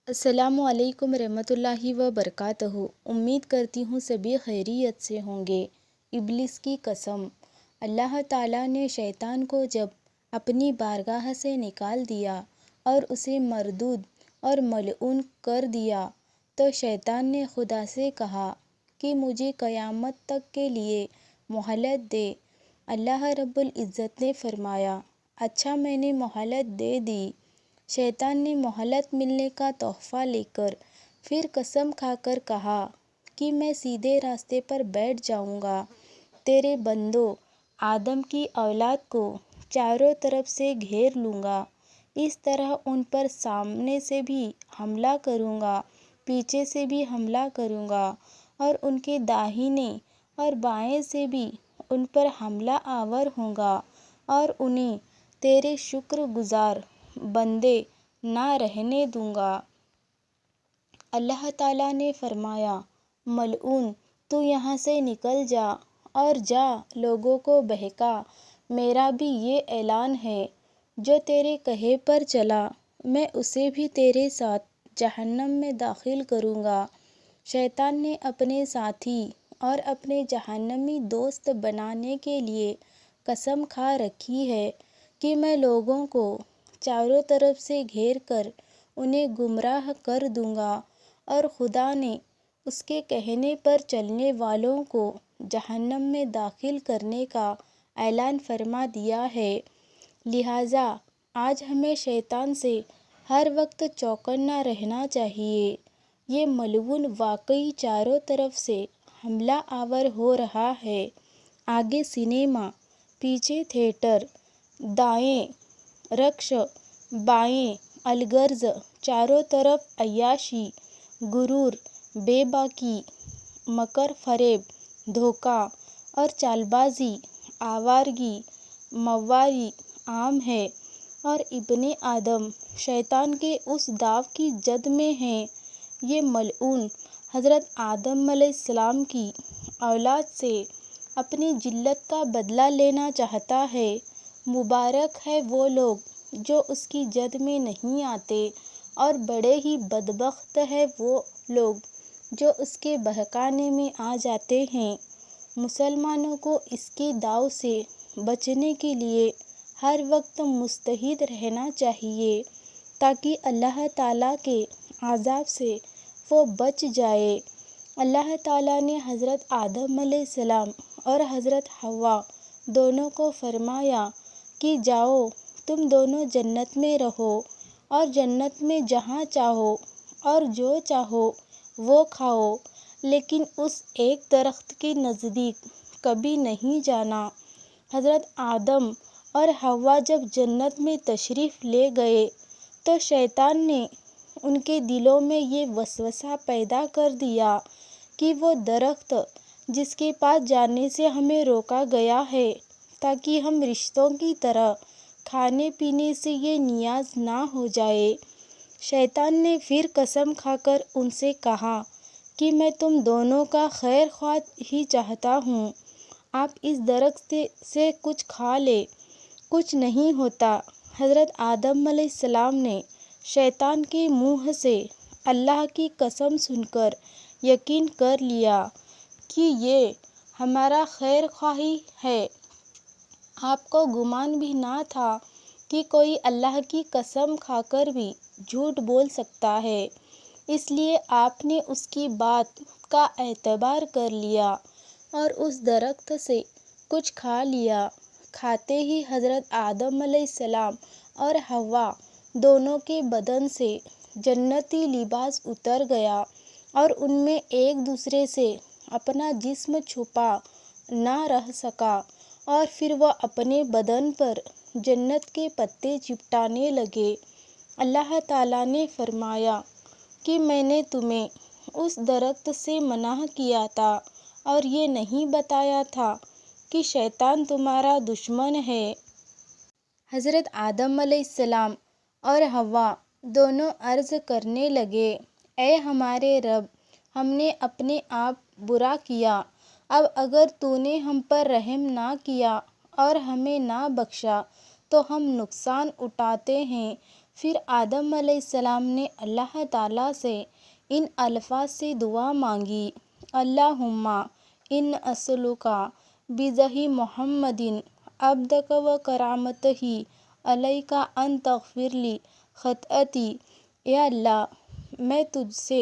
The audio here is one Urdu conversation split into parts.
السلام علیکم ورحمۃ اللہ وبرکاتہ۔ امید کرتی ہوں سبھی خیریت سے ہوں گے۔ ابلیس کی قسم۔ اللہ تعالیٰ نے شیطان کو جب اپنی بارگاہ سے نکال دیا اور اسے مردود اور ملعون کر دیا تو شیطان نے خدا سے کہا کہ مجھے قیامت تک کے لیے مہلت دے۔ اللہ رب العزت نے فرمایا، اچھا میں نے مہلت دے دی۔ شیطان نے مہلت ملنے کا تحفہ لے کر پھر قسم کھا کر کہا کہ میں سیدھے راستے پر بیٹھ جاؤں گا، تیرے بندوں آدم کی اولاد کو چاروں طرف سے گھیر لوں گا، اس طرح ان پر سامنے سے بھی حملہ کروں گا، پیچھے سے بھی حملہ کروں گا اور ان کے داہنے اور بائیں سے بھی ان پر حملہ آور ہوں گا اور انہیں تیرے شکر گزار بندے نہ رہنے دوں گا۔ اللہ تعالیٰ نے فرمایا، ملعون تو یہاں سے نکل جا اور جا لوگوں کو بہکا۔ میرا بھی یہ اعلان ہے، جو تیرے کہے پر چلا میں اسے بھی تیرے ساتھ جہنم میں داخل کروں گا۔ شیطان نے اپنے ساتھی اور اپنے جہنمی دوست بنانے کے لیے قسم کھا رکھی ہے کہ میں لوگوں کو چاروں طرف سے گھیر کر انہیں گمراہ کر دوں گا، اور خدا نے اس کے کہنے پر چلنے والوں کو جہنم میں داخل کرنے کا اعلان فرما دیا ہے۔ لہٰذا آج ہمیں شیطان سے ہر وقت چوکنا رہنا چاہیے۔ یہ ملعون واقعی چاروں طرف سے حملہ آور ہو رہا ہے، آگے سنیما، پیچھے تھیٹر، دائیں رقص، بائیں الغرض، چاروں طرف عیاشی، غرور، بے باکی، مکر فریب، دھوکہ اور چال بازی، آوارگی، مواری عام ہے، اور ابن آدم شیطان کے اس داؤ کی جد میں ہیں۔ یہ ملعون حضرت آدم علیہ السلام کی اولاد سے اپنی ذلت کا بدلہ لینا چاہتا ہے۔ مبارک ہے وہ لوگ جو اس کی جد میں نہیں آتے، اور بڑے ہی بدبخت ہے وہ لوگ جو اس کے بہکانے میں آ جاتے ہیں۔ مسلمانوں کو اس کے داؤ سے بچنے کے لیے ہر وقت مستعد رہنا چاہیے تاکہ اللہ تعالیٰ کے عذاب سے وہ بچ جائے۔ اللہ تعالیٰ نے حضرت آدم علیہ السلام اور حضرت حوا دونوں کو فرمایا کہ جاؤ تم دونوں جنت میں رہو، اور جنت میں جہاں چاہو اور جو چاہو وہ کھاؤ، لیکن اس ایک درخت کے نزدیک کبھی نہیں جانا۔ حضرت آدم اور حوا جب جنت میں تشریف لے گئے تو شیطان نے ان کے دلوں میں یہ وسوسہ پیدا کر دیا کہ وہ درخت جس کے پاس جانے سے ہمیں روکا گیا ہے تاکہ ہم رشتوں کی طرح کھانے پینے سے یہ نیاز نہ ہو جائے۔ شیطان نے پھر قسم کھا کر ان سے کہا کہ میں تم دونوں کا خیر خواہ ہی چاہتا ہوں، آپ اس درخت سے کچھ کھا لیں، کچھ نہیں ہوتا۔ حضرت آدم علیہ السلام نے شیطان کے منہ سے اللہ کی قسم سن کر یقین کر لیا کہ یہ ہمارا خیر خواہ ہے۔ آپ کو گمان بھی نہ تھا کہ کوئی اللہ کی قسم کھا کر بھی جھوٹ بول سکتا ہے، اس لیے آپ نے اس کی بات کا اعتبار کر لیا اور اس درخت سے کچھ کھا لیا۔ کھاتے ہی حضرت آدم علیہ السلام اور حوا دونوں کے بدن سے جنتی لباس اتر گیا اور ان میں ایک دوسرے سے اپنا جسم چھپا نہ رہ سکا، اور پھر وہ اپنے بدن پر جنت کے پتے چپٹانے لگے۔ اللہ تعالیٰ نے فرمایا کہ میں نے تمہیں اس درخت سے منع کیا تھا اور یہ نہیں بتایا تھا کہ شیطان تمہارا دشمن ہے۔ حضرت آدم علیہ السلام اور حوا دونوں عرض کرنے لگے، اے ہمارے رب، ہم نے اپنے آپ برا کیا، اب اگر تو نے ہم پر رحم نہ کیا اور ہمیں نہ بخشا تو ہم نقصان اٹھاتے ہیں۔ پھر آدم علیہ السلام نے اللہ تعالیٰ سے ان الفاظ سے دعا مانگی: اللہم ان اسلوکا بجاہ محمد عبدک و کرامتہ علیکا ان تغفر لی خطأتی۔ اے اللہ، میں تجھ سے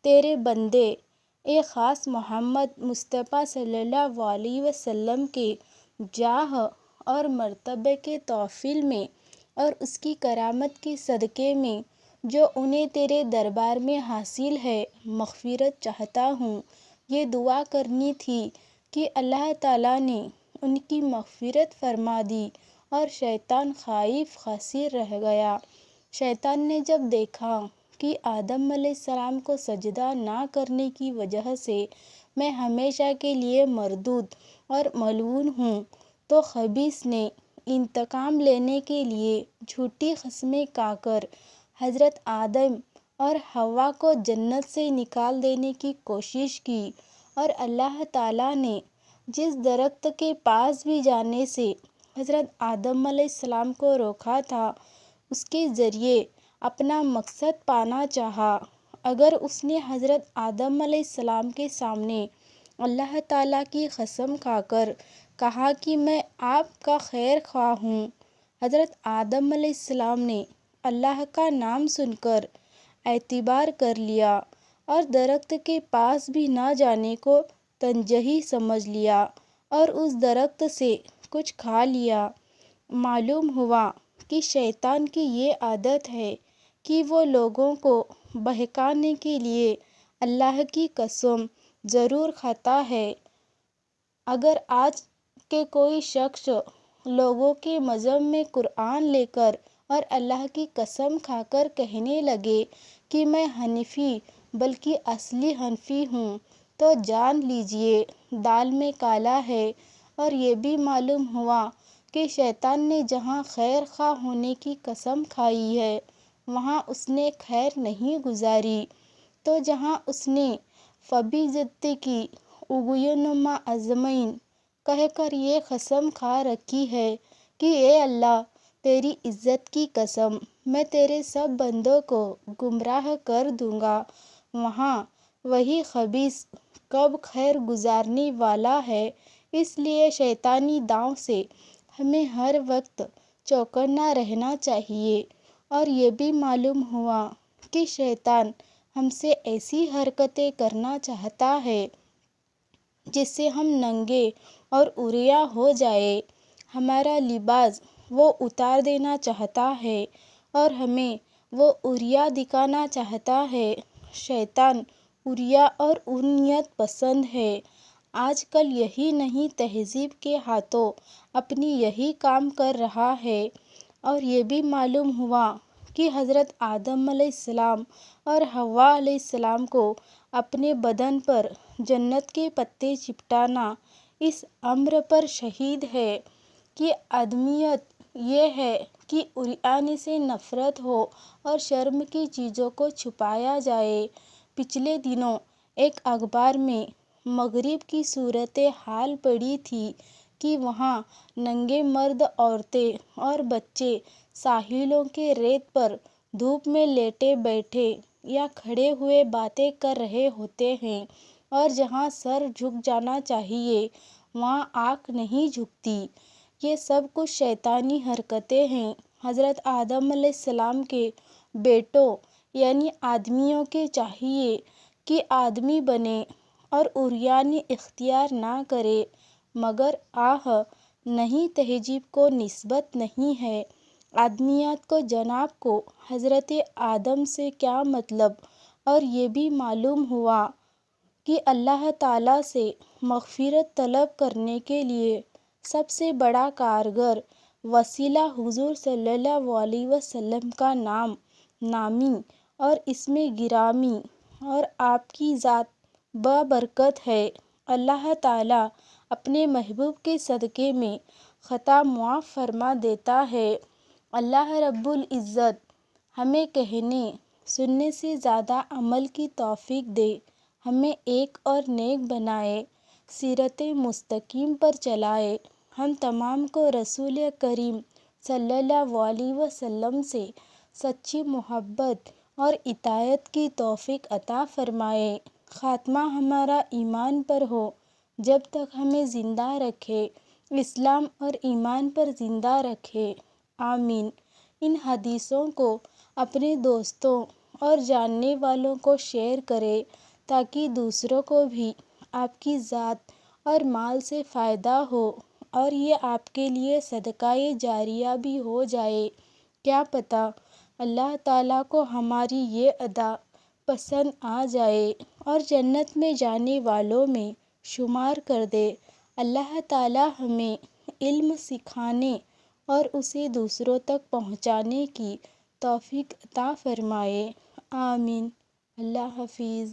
تیرے بندے ایک خاص محمد مصطفیٰ صلی اللہ علیہ وسلم کے جاہ اور مرتبے کے توفیل میں اور اس کی کرامت کے صدقے میں جو انہیں تیرے دربار میں حاصل ہے مغفرت چاہتا ہوں۔ یہ دعا کرنی تھی کہ اللہ تعالیٰ نے ان کی مغفرت فرما دی اور شیطان خائف خاسر رہ گیا۔ شیطان نے جب دیکھا کہ آدم علیہ السلام کو سجدہ نہ کرنے کی وجہ سے میں ہمیشہ کے لیے مردود اور ملعون ہوں، تو خبیث نے انتقام لینے کے لیے جھوٹی قسمیں کھا کر حضرت آدم اور حوا کو جنت سے نکال دینے کی کوشش کی، اور اللہ تعالیٰ نے جس درخت کے پاس بھی جانے سے حضرت آدم علیہ السلام کو روکا تھا، اس کے ذریعے اپنا مقصد پانا چاہا۔ اگر اس نے حضرت آدم علیہ السلام کے سامنے اللہ تعالیٰ کی قسم کھا کر کہا کہ میں آپ کا خیر خواہ ہوں، حضرت آدم علیہ السلام نے اللہ کا نام سن کر اعتبار کر لیا اور درخت کے پاس بھی نہ جانے کو تنزیہ سمجھ لیا اور اس درخت سے کچھ کھا لیا۔ معلوم ہوا کہ شیطان کی یہ عادت ہے کہ وہ لوگوں کو بہکانے کے لیے اللہ کی قسم ضرور کھاتا ہے۔ اگر آج کے کوئی شخص لوگوں کے مذہب میں قرآن لے کر اور اللہ کی قسم کھا کر کہنے لگے کہ میں حنفی بلکہ اصلی حنفی ہوں، تو جان لیجئے دال میں کالا ہے۔ اور یہ بھی معلوم ہوا کہ شیطان نے جہاں خیر خواہ ہونے کی قسم کھائی ہے وہاں اس نے خیر نہیں گزاری، تو جہاں اس نے فَبِعِزَّتِکَ أُغْوِيَنَّهُمْ أَجْمَعِینَ کہہ کر یہ قسم کھا رکھی ہے کہ اے اللہ، تیری عزت کی قسم، میں تیرے سب بندوں کو گمراہ کر دوں گا، وہاں وہی خبیث کب خیر گزارنے والا ہے۔ اس لیے شیطانی داؤں سے ہمیں ہر وقت چوکنا رہنا چاہیے۔ اور یہ بھی معلوم ہوا کہ شیطان ہم سے ایسی حرکتیں کرنا چاہتا ہے جس سے ہم ننگے اور عریاں ہو جائیں۔ ہمارا لباس وہ اتار دینا چاہتا ہے اور ہمیں وہ عریاں دکھانا چاہتا ہے۔ شیطان عریاں اور عریت پسند ہے۔ آج کل یہی نئی تہذیب کے ہاتھوں اپنی یہی کام کر رہا ہے۔ اور یہ بھی معلوم ہوا کہ حضرت آدم علیہ السلام اور حوا علیہ السلام کو اپنے بدن پر جنت کے پتے چپٹانا اس امر پر شہید ہے کہ آدمیت یہ ہے کہ عریانی سے نفرت ہو اور شرم کی چیزوں کو چھپایا جائے۔ پچھلے دنوں ایک اخبار میں مغرب کی صورتحال پڑھی تھی کہ وہاں ننگے مرد، عورتیں اور بچے ساحلوں کے ریت پر دھوپ میں لیٹے بیٹھے یا کھڑے ہوئے باتیں کر رہے ہوتے ہیں، اور جہاں سر جھک جانا چاہیے وہاں آنکھ نہیں جھکتی۔ یہ سب کچھ شیطانی حرکتیں ہیں۔ حضرت آدم علیہ السلام کے بیٹوں یعنی آدمیوں کے چاہیے کہ آدمی بنیں اور عریانی اختیار نہ کریں، مگر نئی تہذیب کو نسبت نہیں ہے۔ آدمیت کو جناب کو حضرت آدم سے کیا مطلب؟ اور یہ بھی معلوم ہوا کہ اللہ تعالیٰ سے مغفرت طلب کرنے کے لیے سب سے بڑا کارگر وسیلہ حضور صلی اللہ علیہ وسلم کا نام نامی اور اسم گرامی اور آپ کی ذات بابرکت ہے۔ اللہ تعالیٰ اپنے محبوب کے صدقے میں خطا معاف فرما دیتا ہے۔ اللہ رب العزت ہمیں کہنے سننے سے زیادہ عمل کی توفیق دے، ہمیں ایک اور نیک بنائے، صراط مستقیم پر چلائے، ہم تمام کو رسول کریم صلی اللہ علیہ وسلم سے سچی محبت اور اطاعت کی توفیق عطا فرمائے۔ خاتمہ ہمارا ایمان پر ہو، جب تک ہمیں زندہ رکھے، اسلام اور ایمان پر زندہ رکھے، آمین۔ ان حدیثوں کو اپنے دوستوں اور جاننے والوں کو شیئر کرے تاکہ دوسروں کو بھی آپ کی ذات اور مال سے فائدہ ہو اور یہ آپ کے لیے صدقہ جاریہ بھی ہو جائے۔ کیا پتہ اللہ تعالیٰ کو ہماری یہ ادا پسند آ جائے اور جنت میں جانے والوں میں شمار کر دے۔ اللہ تعالیٰ ہمیں علم سکھانے اور اسے دوسروں تک پہنچانے کی توفیق عطا فرمائے، آمین۔ اللہ حافظ۔